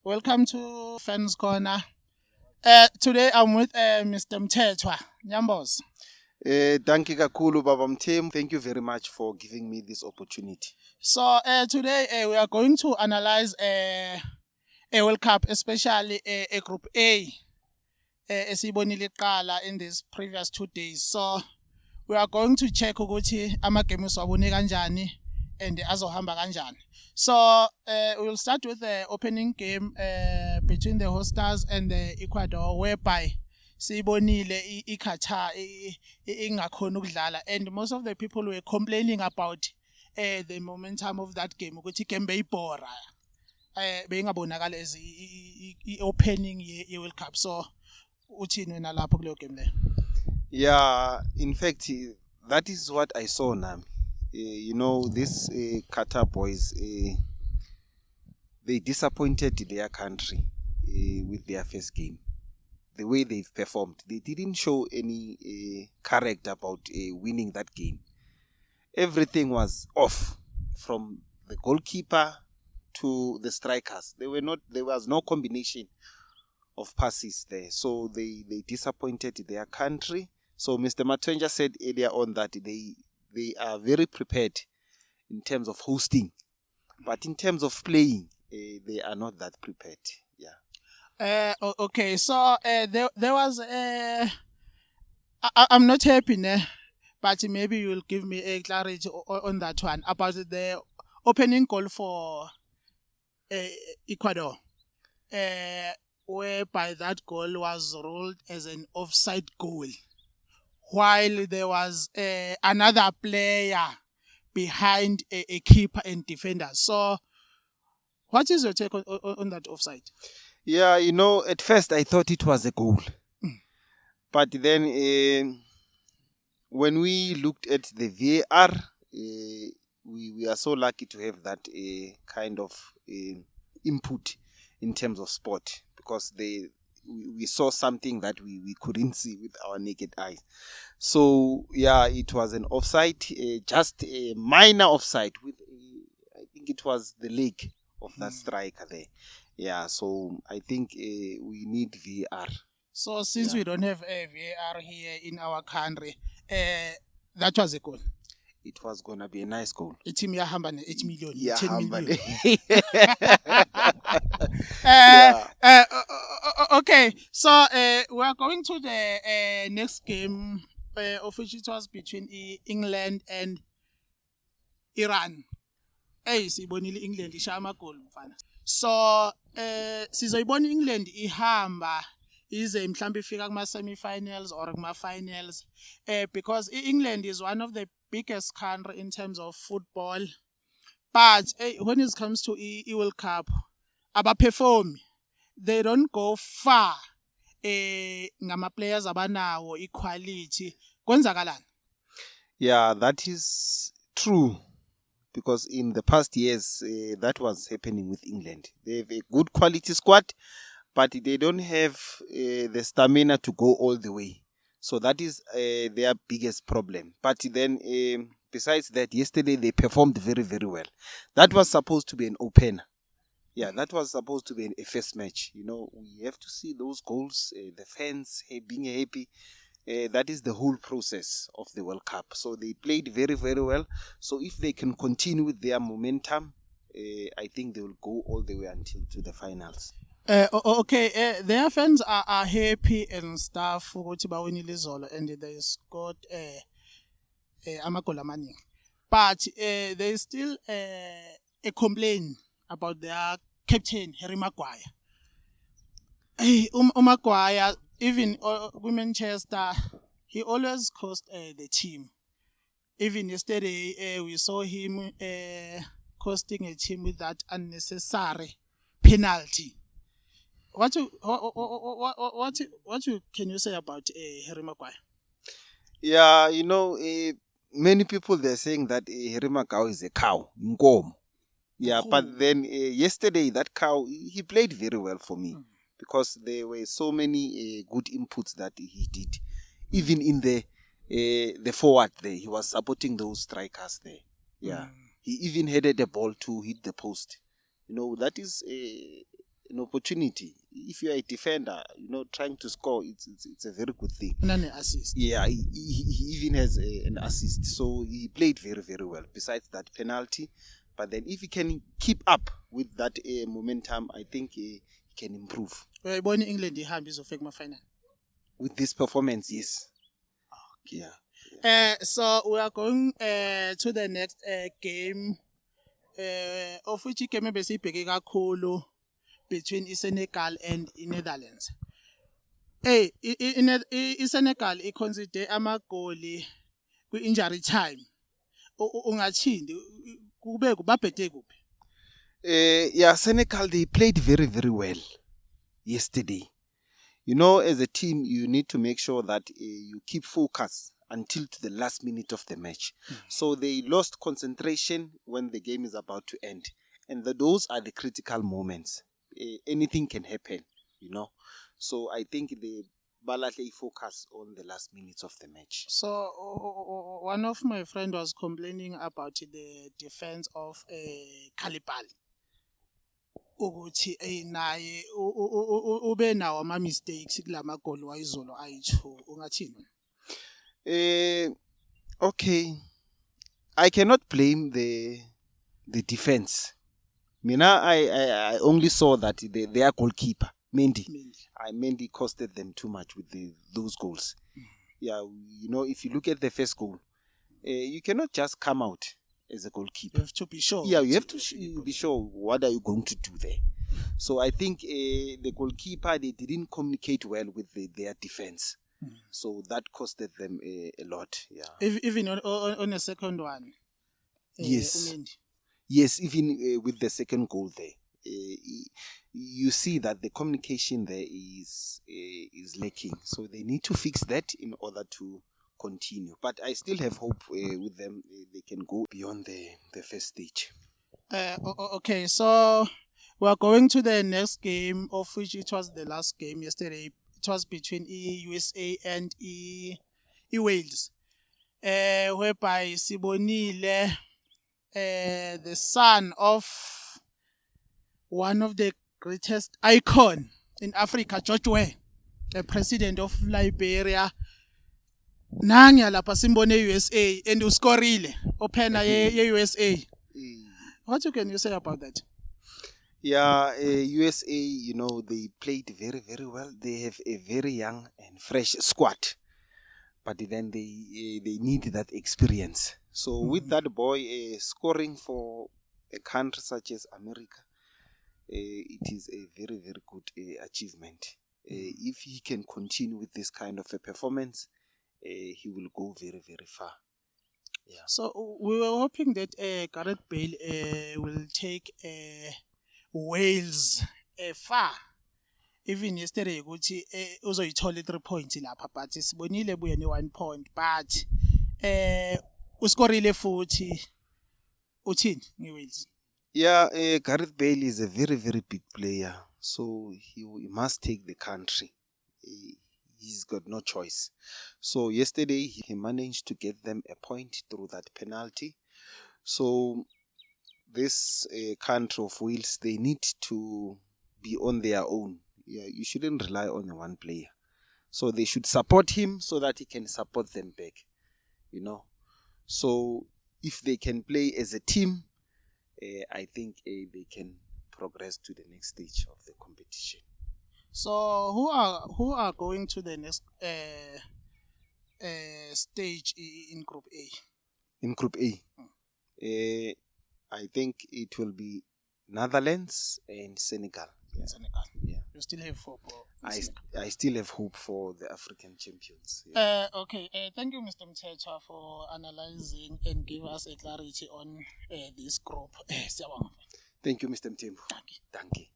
Welcome to Fans Corner. Today I'm with Mr. Mtetwa. Nyambos. Danke kakhulu Baba Mthembu. Thank you very much for giving me this opportunity. So today we are going to analyze a World Cup, especially a Group A. Esibonile kuqala in these previous 2 days. So we are going to check ukuthi ama-game siwabone kanjani and azohamba kanjani. So we will start with the opening game between the hosters and the Ecuador, whereby siyibonile iQatar ingakhona ukudlala, and most of the people were complaining about the momentum of that game ukuthi game beyibhora beyingabonakala as i-opening ye-World Cup. So uthini wena lapho kuleyo game le? Yeah, in fact, that is what I saw now. These Qatar boys, they disappointed their country with their first game. The way they've performed, they didn't show any character about winning that game. Everything was off, from the goalkeeper to the strikers. There was no combination of passes there, so they disappointed their country. So Mr. Matwenja said earlier on that they are very prepared in terms of hosting, but in terms of playing, they are not that prepared. Yeah. Okay, so there was I'm not happy, but maybe you will give me a clarity on that one about the opening goal for Ecuador, whereby that goal was ruled as an offside goal, while there was another player behind a keeper and defender. So what is your take on that offside? Yeah, at first I thought it was a goal. But then when we looked at the VAR, we are so lucky to have that kind of input in terms of sport, because we saw something that we couldn't see with our naked eyes. So yeah, it was an offside, just a minor offside with I think it was the leg of that striker there. Yeah, so I think we need VAR. So since we don't have a VAR here in our country, that was a goal. It was gonna be a nice goal. Team yahamba ne 8 million, Yeah, 10 million. Okay, so we are going to the next game, of which it was between England and Iran. Siyibonile England ishaya amagoli mfana. So sizoyibona England ihamba ize mhlawumbe ifika kuma semi-finals or kuma finals, because England is one of the biggest country in terms of football, but when it comes to World Cup, abaperform, they don't go far. Ngama players abanawo equality. Kwenzakalani? Yeah, that is true, because in the past years that was happening with England. They have a good quality squad, but they don't have the stamina to go all the way. So that is their biggest problem. But then besides that, yesterday they performed very, very well. That was supposed to be an opener. Yeah, that was supposed to be a first match. We have to see those goals, the fans being happy. That is the whole process of the World Cup. So they played very, very well. So if they can continue with their momentum, I think they will go all the way until to the finals. Okay, their fans are happy and stuff ukuthi bawinile izolo, and they scored amagoli amaningi, but there is still a complaint about their captain Harry Maguire. Maguire, even Manchester, he always cost the team. Even yesterday we saw him costing a team with that unnecessary penalty. What can you say about Harry Maguire? Yeah, many people, they're saying that Harry Maguire is a cow, Nkomo. Yeah, but then yesterday that cow, he played very well for me, because there were so many good inputs that he did. Even in the forward there, he was supporting those strikers there. Yeah, he even headed the ball to hit the post. That is an opportunity. If you are a defender, trying to score, it's a very good thing. None assist. Yeah, he even has an assist. So he played very, very well. Besides that penalty, but then if he can keep up with that momentum, I think he can improve. Born in England, he had a fake final. With this performance, yes. Okay. Yeah. So we are going to the next game. Of which game maybe say kakhulu between Senegal and Netherlands. Senegal consider amagoli kwi-injury time. Ungathindi kube kubaphethe kuphi? Yeah, Senegal, they played very, very well yesterday. As a team, you need to make sure that you keep focus until to the last minute of the match. So they lost concentration when the game is about to end. And those are the critical moments. Anything can happen, So I think they balance focus on the last minutes of the match. So one of my friends was complaining about the defense of Kalipali. Ukuthi naye ube nawo ama mistakes kulama goal wayizolo ayi2 ungathini? Okay, I cannot blame the defense. Mina, I only saw that their goalkeeper Mendy costed them too much with those goals. Yeah, if you look at the first goal, you cannot just come out as a goalkeeper. You have to be sure. Yeah, you have to be sure what are you going to do there. So I think the goalkeeper, they didn't communicate well with their defense. So that costed them a lot. Yeah. Even on the second one. Yes. Yes, even with the second goal there, you see that the communication there is lacking. So they need to fix that in order to continue. But I still have hope with them. They can go beyond the first stage. Okay, so we are going to the next game, of which it was the last game yesterday. It was between USA and Wales, whereby Sibonile, the son of one of the greatest icon in Africa, George Weah, the president of Liberia, nangia lapha simbone USA and uskorile ophena ye USA. What can you say about that? Yeah, USA, they played very, very well. They have a very young and fresh squad, but then they need that experience. So with that boy scoring for a country such as America, it is a very, very good achievement. If he can continue with this kind of a performance, he will go very, very far. Yeah. So we were hoping that Gareth Bale will take Wales far. Even yesterday, ukuthi uzoyithola 3 points lapha, but sibonile buye ne 1 point, but uskorile futhi uthini ngeWales? Yeah, Gareth Bale is a very, very big player, so he must take the country. He's got no choice. So yesterday he managed to get them a point through that penalty. So this country of Wales, they need to be on their own. Yeah, you shouldn't rely on one player. So they should support him so that he can support them back. So if they can play as a team, I think they can progress to the next stage of the competition. So who are going to the next stage in Group A? In Group A, I think it will be Netherlands and Senegal. Yeah. Senegal. Yeah. You still have hope? I still have hope for the African champions. Yeah. Okay. Thank you, Mr. Mtetwa, for analyzing and give us a clarity on this group. Thank you, Mr. Mthembu. Thank you. Thank you.